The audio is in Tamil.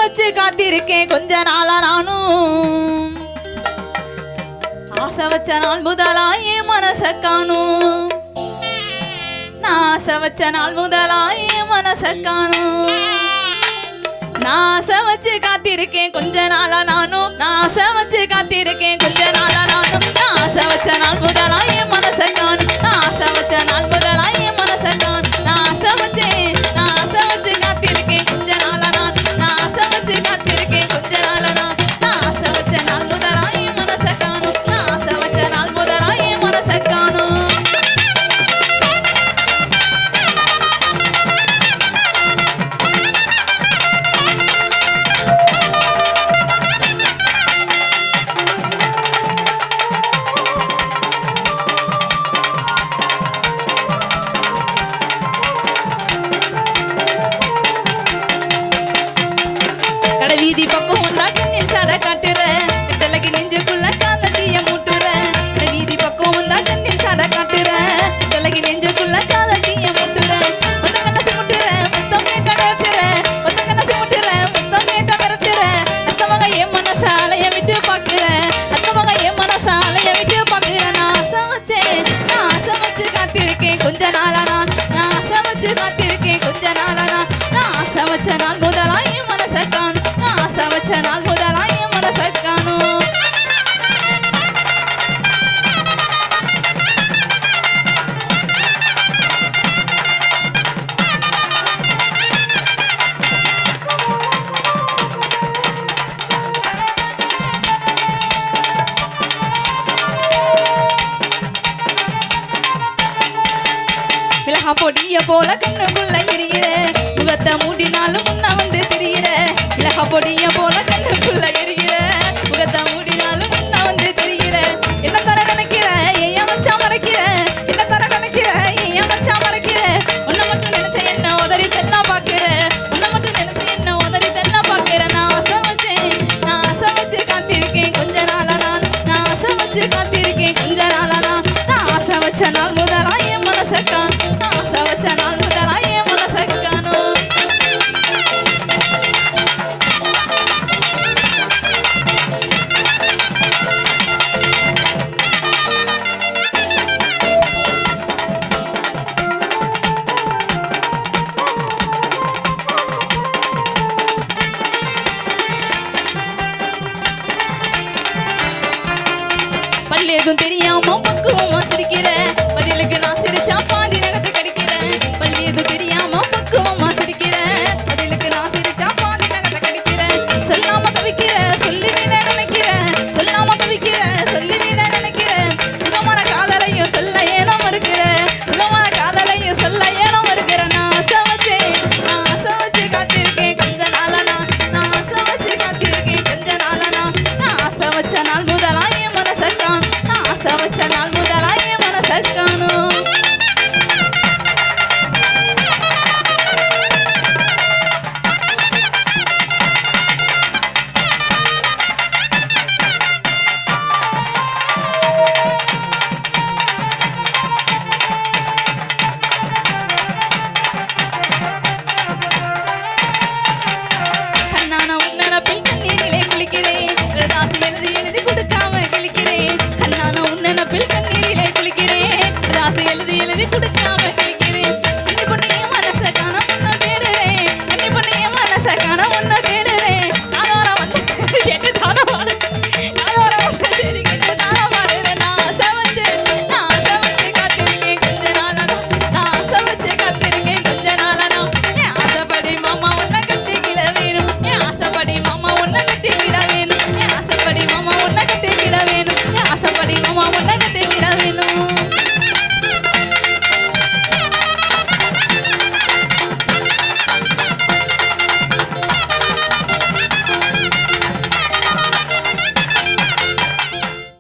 வச்சு காத்திருக்கேன் கொஞ்ச நாளா நானும். ஆசை வச்ச நாள் முதலா என் மனச காணும். நான் ஆசை வச்ச நாள் முதலா என் மனச காணும். நான் ஆசை வச்சு காத்திருக்கேன் கொஞ்ச நாளா நானும். நான் ஆசை வச்சு காத்திருக்கேன் கொஞ்ச நாளா நானும். நான் ஆசை வச்ச நாள் முதலா என் மனச காணும். நான் ஆசை வச்ச நாள் முதலா என் மனச காணும். நான் ஆசை வச்சு காத்திருக்கேன் கொஞ்ச நாளா நான். நான் ஆசை வச்சு காத்திருக்கேன் கொஞ்ச நாளா நான். நான் ஆசை வச்ச நாள் முதலா என் மனச காணும். நான் ஆசை வச்ச நாள் முதலா என் மனச காணும். வீதி பக்கம் வந்தா கண்ணில் சடை காட்டுற தலைக்கு நெஞ்சுக்குள்ள காதலிய மூட்டுற. வீதி பக்கம் வந்தா கண்ணில் சடை காட்டுற தலைக்கு நெஞ்சுக்குள்ள காதலிய மூட்டுற. ஒத்த கண்ணசு முட்டுற முத்தம் கேட்ட மிரட்டுற. ஒத்த கண்ணசு முட்டுற முத்தம் கேட்ட மிரட்டுற. அத்தவங்க என் மனச அலைய விட்டு பாக்குற. அத்தவங்க என் மனச அலைய விட்டு பாக்குற. நான் ஆசை வச்சு காத்திருக்கேன் கொஞ்ச நாளா நான். நான் ஆசை வச்சு காத்திருக்கேன் கொஞ்ச நாளா நான். நான் ஆசை வச்ச நாள் முதலா என் மனச காணும். ஆசை வச்ச நாள் முதலா என் மனச காணும். மிளகா பொடிய போல கண்ணுக்குள்ள எரியிற. முகத்தை மூடினாலும் முன்ன வந்து திரியிற. மிளகா பொடிய போல கண்ணுக்குள்ள எரியிற. முகத்தை மூடினாலும் முன்ன வந்து திரியிற. என்ன தர நினைக்கிற ஏன் மச்சா மறைக்கிற. என்ன தர நினைக்கிற ஏன் மச்சா மறைக்கிற. உன்னை மட்டும் நினைச்ச என்ன உதறி தெல்லாம் பாக்குற. உன்னை மட்டும் நினைச்ச என்ன உதறி தெல்லாம் பாக்குற. நான் ஆசை வச்சு காத்திருக்கேன் கொஞ்ச நாளா நான். நான் ஆசை வச்சு காத்திருக்கேன் கொஞ்ச நாளா நான். நான் ஆசை வச்ச நாள் முதலா என் மனச காணும். நான் ஆசை வச்ச நாள் முதலா என் மனச காணும். பல்லு எதுவும் தெரியாம பக்குவமா சிரிக்கிற.